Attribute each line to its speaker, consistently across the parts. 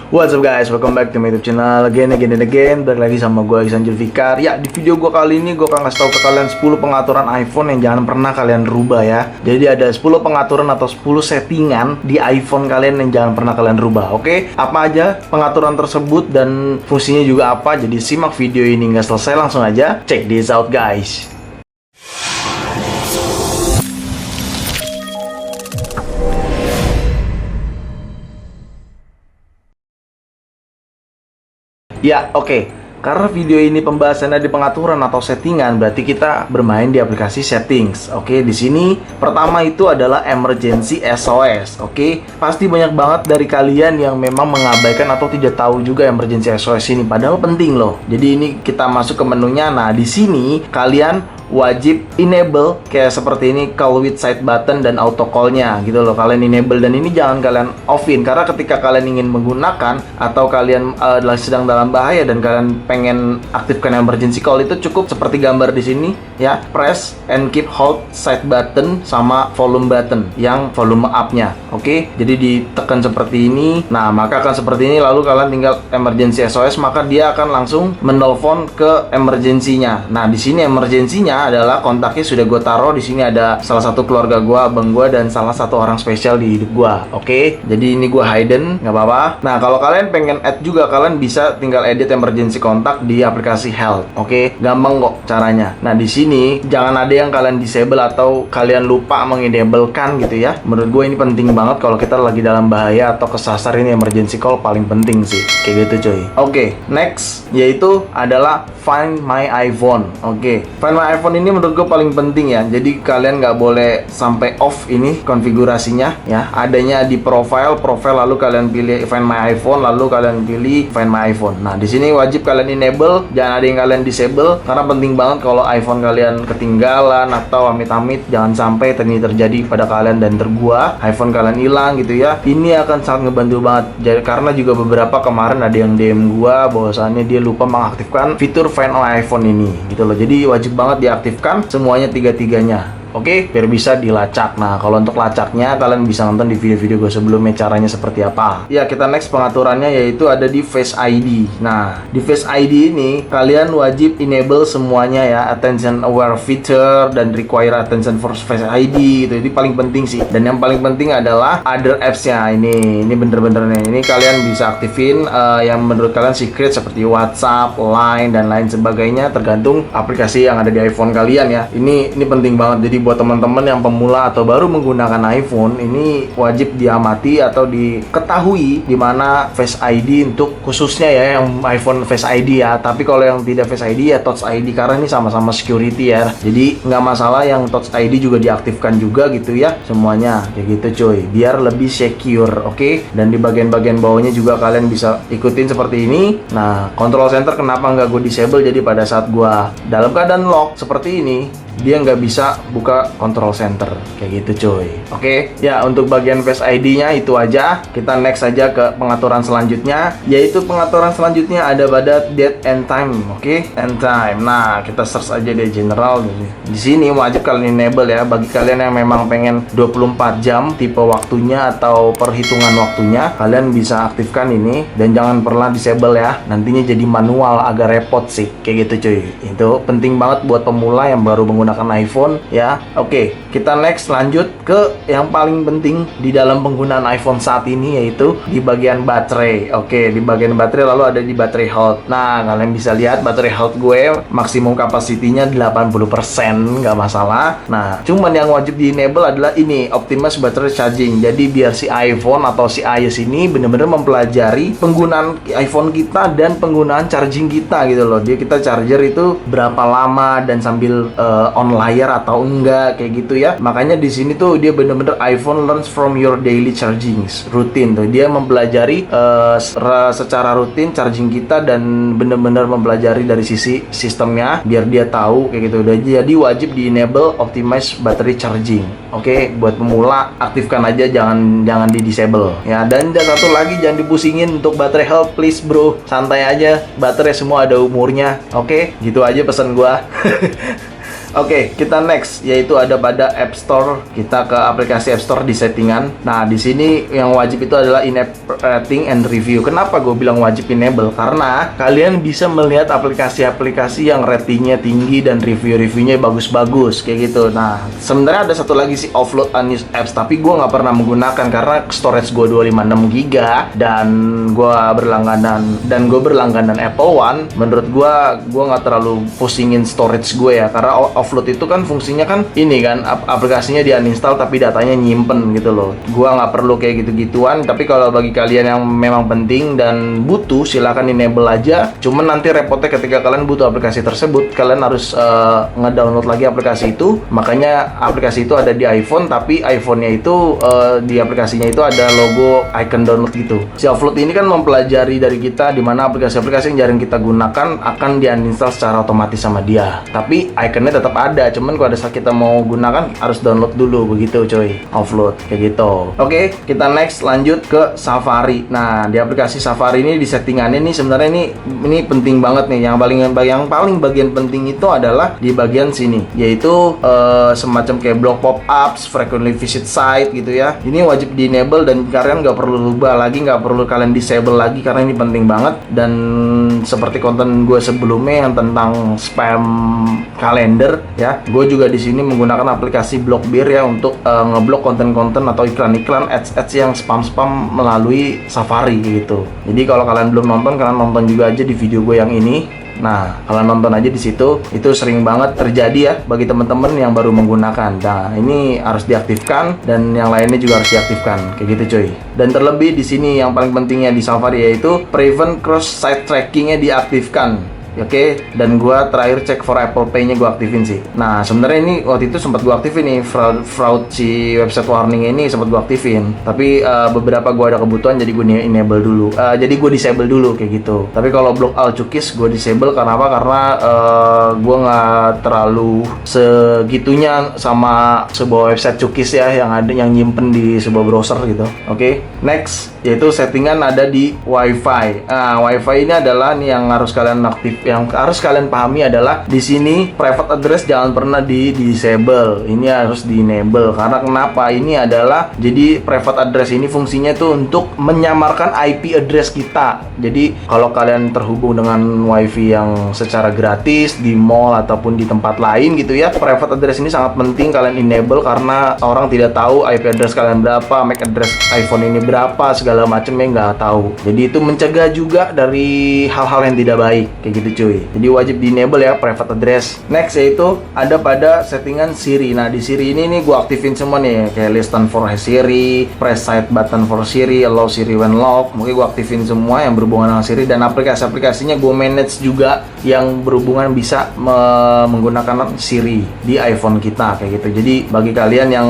Speaker 1: What's up guys, welcome back to my YouTube channel again. Balik lagi sama gue Ihsan Julfikar. Ya, di video gue kali ini gue akan kasih tahu ke kalian 10 pengaturan iPhone yang jangan pernah kalian rubah ya. Jadi ada 10 pengaturan atau 10 settingan di iPhone kalian yang jangan pernah kalian rubah. Oke, apa aja pengaturan tersebut dan fungsinya juga apa? Jadi simak video ini nggak selesai, langsung aja check this out guys. Ya, oke. Karena video ini pembahasannya di pengaturan atau settingan, berarti kita bermain di aplikasi settings. Oke, di sini pertama itu adalah emergency SOS. Oke, pasti banyak banget dari kalian yang memang mengabaikan atau tidak tahu juga emergency SOS ini, padahal penting loh. Jadi ini kita masuk ke menunya. Nah, di sini kalian wajib enable kayak seperti ini, call with side button dan auto call-nya gitu loh. Kalian enable dan ini jangan kalian offin, karena ketika kalian ingin menggunakan atau kalian sedang dalam bahaya dan kalian pengen aktifkan emergency call, itu cukup seperti gambar di sini ya, press and keep hold side button sama volume button yang volume up-nya. Oke, jadi ditekan seperti ini. Nah, maka akan seperti ini, lalu kalian tinggal emergency SOS, maka dia akan langsung menelpon ke emergency-nya. Nah, di sini emergency-nya adalah kontaknya sudah gue taruh di sini, ada salah satu keluarga gue, abang gue, dan salah satu orang spesial di hidup gue. Oke, jadi ini gue hidden, nggak apa-apa. Nah, kalau kalian pengen add juga, kalian bisa tinggal edit emergency kontak di aplikasi Health. Oke, gampang kok caranya. Nah, di sini jangan ada yang kalian disable atau kalian lupa mengenablekan gitu ya. Menurut gue ini penting banget kalau kita lagi dalam bahaya atau kesasar, ini emergency call paling penting sih. Kayak gitu coy. Oke, next yaitu adalah Find My iPhone. Oke, Find My iPhone ini menurut gue paling penting ya. Jadi kalian nggak boleh sampai off ini konfigurasinya ya. Adanya di profile lalu kalian pilih Find My iPhone, lalu kalian pilih Find My iPhone. Nah, di sini wajib kalian enable, jangan ada yang kalian disable, karena penting banget kalau iPhone kalian ketinggalan atau amit-amit jangan sampai ini terjadi pada kalian dan tergua iPhone kalian hilang gitu ya. Ini akan sangat ngebantu banget. Jadi karena juga beberapa kemarin ada yang DM gua bahwasannya dia lupa mengaktifkan fitur Find My iPhone ini gitu loh. Jadi wajib banget diaktifkan semuanya, tiga-tiganya. Oke, biar bisa dilacak. Nah, kalau untuk lacaknya kalian bisa nonton di video-video gue sebelumnya caranya seperti apa. Ya, kita next pengaturannya yaitu ada di Face ID. Nah, di Face ID ini kalian wajib enable semuanya ya, attention aware feature dan require attention for Face ID. Itu paling penting sih. Dan yang paling penting adalah other apps-nya. Ini bener-bener nih. Ini kalian bisa aktifin yang menurut kalian secret seperti WhatsApp, Line dan lain sebagainya, tergantung aplikasi yang ada di iPhone kalian ya. Ini penting banget. Jadi buat teman-teman yang pemula atau baru menggunakan iPhone, ini wajib diamati atau diketahui di mana Face ID untuk khususnya ya, yang iPhone Face ID ya. Tapi kalau yang tidak Face ID ya Touch ID, karena ini sama-sama security ya. Jadi nggak masalah yang Touch ID juga diaktifkan juga gitu ya, semuanya kayak gitu coy, biar lebih secure. Oke, dan di bagian-bagian bawahnya juga kalian bisa ikutin seperti ini. Nah, control center kenapa nggak gue disable? Jadi pada saat gue dalam keadaan lock seperti ini, dia nggak bisa buka control center kayak gitu coy. Oke, ya untuk bagian Face ID-nya itu aja. Kita next aja ke pengaturan selanjutnya, yaitu pengaturan selanjutnya ada pada date and time. Oke, and time. Nah, kita search aja di general. Di sini wajib kalian enable ya, bagi kalian yang memang pengen 24 jam tipe waktunya atau perhitungan waktunya, kalian bisa aktifkan ini dan jangan pernah disable ya. Nantinya jadi manual, agak repot sih kayak gitu cuy. Itu penting banget buat pemula yang baru menggunakan iPhone ya. Oke, kita next lanjut ke yang paling penting di dalam penggunaan iPhone saat ini, yaitu di bagian baterai. Oke, di bagian baterai lalu ada di baterai health. Nah, kalian bisa lihat baterai health gue maksimum kapasitinya 80%, nggak masalah. Nah, cuman yang wajib di enable adalah ini, optimize battery charging. Jadi biar si iPhone atau si iOS ini benar-benar mempelajari penggunaan iPhone kita dan penggunaan charging kita gitu loh. Dia kita charger itu berapa lama dan sambil on layar atau enggak kayak gitu ya. Makanya di sini tuh dia bener-bener iPhone learns from your daily charging routine tuh. Dia mempelajari secara rutin charging kita dan bener-bener mempelajari dari sisi sistemnya biar dia tahu kayak gitu. Jadi wajib di enable optimize battery charging. Oke, buat pemula aktifkan aja, jangan di disable ya. Dan satu lagi, jangan dipusingin untuk baterai health please bro. Santai aja, baterai semua ada umurnya. Oke, gitu aja pesan gua. Oke, kita next yaitu ada pada App Store. Kita ke aplikasi App Store di settingan. Nah, di sini yang wajib itu adalah in-app rating and review. Kenapa gue bilang wajib enable? Karena kalian bisa melihat aplikasi-aplikasi yang ratingnya tinggi dan review-reviewnya bagus-bagus kayak gitu. Nah, sebenarnya ada satu lagi sih, offload unused apps, tapi gue nggak pernah menggunakan karena storage gue 256 GB dan gue berlangganan Apple One. Menurut gue nggak terlalu pusingin storage gue ya, karena offload itu kan fungsinya kan ini kan aplikasinya di uninstall tapi datanya nyimpen gitu loh. Gua nggak perlu kayak gitu-gituan. Tapi kalau bagi kalian yang memang penting dan butuh, silakan enable aja. Cuman nanti repotnya ketika kalian butuh aplikasi tersebut, kalian harus ngedownload lagi aplikasi itu. Makanya aplikasi itu ada di iPhone, tapi iPhone-nya itu di aplikasinya itu ada logo icon download gitu. Si offload ini kan mempelajari dari kita di mana aplikasi-aplikasi yang jarang kita gunakan akan di uninstall secara otomatis sama dia. Tapi ikonnya tetap ada, cuman kalau ada saat kita mau gunakan harus download dulu begitu coy, offload kayak gitu. Oke, kita next lanjut ke Safari. Nah, di aplikasi Safari ini di settingannya nih sebenarnya ini penting banget nih. Yang paling bagian penting itu adalah di bagian sini, yaitu semacam kayak blog pop-ups, frequently visit site gitu ya. Ini wajib di enable dan kalian nggak perlu rubah lagi, nggak perlu kalian disable lagi karena ini penting banget. Dan seperti konten gue sebelumnya yang tentang spam kalender ya, gue juga di sini menggunakan aplikasi Blockbeer ya untuk ngeblok konten-konten atau iklan-iklan ads yang spam-spam melalui Safari gitu. Jadi kalau kalian belum nonton, kalian nonton juga aja di video gue yang ini. Nah, kalian nonton aja di situ. Itu sering banget terjadi ya bagi teman-teman yang baru menggunakan. Nah, ini harus diaktifkan dan yang lainnya juga harus diaktifkan kayak gitu cuy. Dan terlebih di sini yang paling pentingnya di Safari yaitu prevent cross site trackingnya diaktifkan. Oke, dan gua terakhir cek for Apple Pay-nya gua aktifin sih. Nah, sebenarnya ini waktu itu sempat gua aktifin nih fraud si website warning ini sempat gua aktifin. Tapi beberapa gua ada kebutuhan jadi gua enable dulu. Jadi gua disable dulu kayak gitu. Tapi kalau block all cookies gua disable karena apa? Karena gua nggak terlalu segitunya sama sebuah website cookies ya yang ada yang nyimpen di sebuah browser gitu. Oke, next yaitu settingan ada di WiFi. Nah, WiFi ini adalah nih yang harus kalian yang harus kalian pahami adalah di sini private address jangan pernah di disable. Ini harus di enable karena kenapa? Ini adalah jadi private address ini fungsinya tuh untuk menyamarkan IP address kita. Jadi kalau kalian terhubung dengan WiFi yang secara gratis di mall ataupun di tempat lain gitu ya, private address ini sangat penting kalian enable karena orang tidak tahu IP address kalian berapa, MAC address iPhone ini berapa, segala macamnya nggak tahu. Jadi itu mencegah juga dari hal-hal yang tidak baik kayak gitu cuy. Jadi wajib di enable ya private address. Next yaitu ada pada settingan Siri. Nah, di Siri ini nih gua aktifin semua nih kayak listen for Siri, press side button for Siri, allow Siri when locked. Mungkin gua aktifin semua yang berhubungan dengan Siri dan aplikasi-aplikasinya gua manage juga yang berhubungan bisa menggunakan Siri di iPhone kita kayak gitu. Jadi bagi kalian yang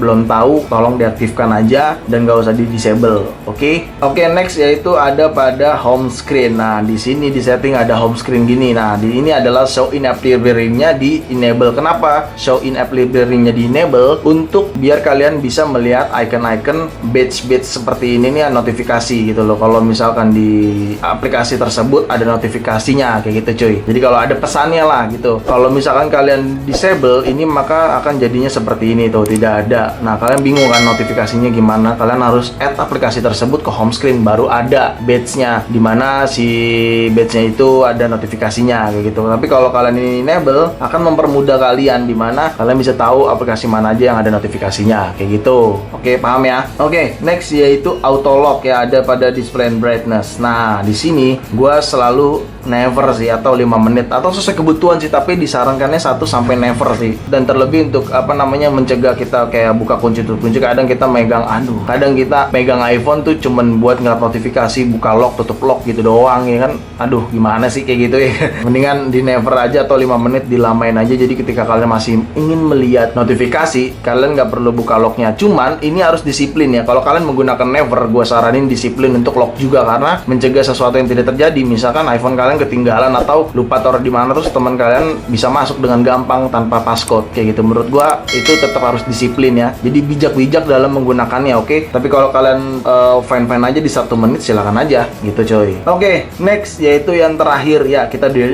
Speaker 1: belum tahu tolong diaktifkan aja dan gak usah di disable. Oke, next yaitu ada pada home screen. Nah, di sini di setting ada home screen gini. Nah, di ini adalah show in app library-nya di enable. Kenapa show in app library-nya di enable? Untuk biar kalian bisa melihat icon-icon badge seperti ini nih, notifikasi gitu loh. Kalau misalkan di aplikasi tersebut ada notifikasinya kayak gitu cuy. Jadi kalau ada pesannya lah gitu. Kalau misalkan kalian disable ini maka akan jadinya seperti ini tuh, tidak ada. Nah, kalian bingung kan notifikasinya gimana? Kalian harus add aplikasi tersebut ke home screen baru ada badge-nya, dimana si badge-nya itu ada notifikasinya kayak gitu. Tapi kalau kalian ini enable akan mempermudah kalian dimana kalian bisa tahu aplikasi mana aja yang ada notifikasinya kayak gitu. Oke, paham ya? Oke, next yaitu auto lock ya, ada pada display and brightness. Nah, di sini gua selalu never sih atau 5 menit atau sesuai kebutuhan sih, tapi disarankannya 1 sampai never sih. Dan terlebih untuk mencegah kita kayak buka kunci tutup kunci, kadang kita megang iPhone tuh cuman buat ngeliat notifikasi, buka lock tutup lock gitu doang ya kan. Aduh, gimana sih kayak gitu ya. Mendingan di never aja atau 5 menit dilamain aja. Jadi ketika kalian masih ingin melihat notifikasi, kalian nggak perlu buka locknya. Cuman ini harus disiplin ya. Kalau kalian menggunakan never, gue saranin disiplin untuk lock juga karena mencegah sesuatu yang tidak terjadi. Misalkan iPhone kalian ketinggalan atau lupa taruh di mana, terus teman kalian bisa masuk dengan gampang tanpa passcode kayak gitu. Menurut gua itu tetap harus disiplin ya. Jadi bijak-bijak dalam menggunakannya, oke? Tapi kalau kalian fine-fine aja di 1 menit silakan aja gitu coy. Oke, next yaitu yang terakhir terakhir ya,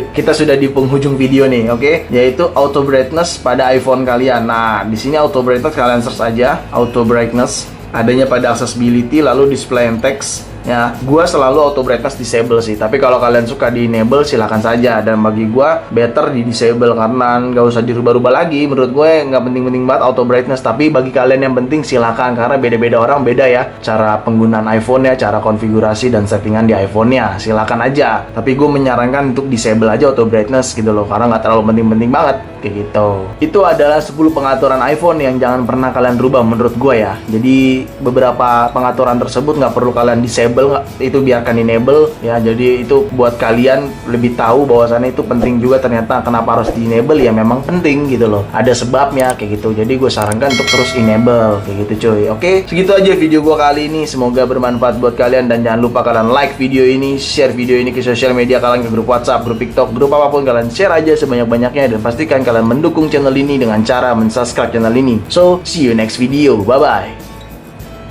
Speaker 1: kita sudah di penghujung video nih, oke? Yaitu auto brightness pada iPhone kalian. Nah, di sini auto brightness kalian search aja, auto brightness adanya pada accessibility, lalu display and text. Ya, gua selalu auto brightness disable sih. Tapi kalau kalian suka di enable silahkan saja. Dan bagi gua better di disable karena nggak usah dirubah-rubah lagi. Menurut gue nggak penting-penting banget auto brightness. Tapi bagi kalian yang penting silahkan, karena beda-beda orang beda ya cara penggunaan iPhone-nya, cara konfigurasi dan settingan di iPhone-nya. Silahkan aja. Tapi gue menyarankan untuk disable aja auto brightness gitu loh, karena nggak terlalu penting-penting banget kayak gitu. Itu adalah 10 pengaturan iPhone yang jangan pernah kalian rubah menurut gue ya. Jadi beberapa pengaturan tersebut nggak perlu kalian disable, itu biarkan enable ya. Jadi itu buat kalian lebih tahu bahwasannya itu penting juga, ternyata kenapa harus di enable ya, memang penting gitu loh, ada sebabnya kayak gitu. Jadi gue sarankan untuk terus enable kayak gitu cuy. Oke, segitu aja video gue kali ini, semoga bermanfaat buat kalian. Dan jangan lupa kalian like video ini, share video ini ke sosial media kalian, ke grup WhatsApp, grup TikTok, grup apapun, kalian share aja sebanyak-banyaknya. Dan pastikan kalian mendukung channel ini dengan cara mensubscribe channel ini. So see you next video, bye bye.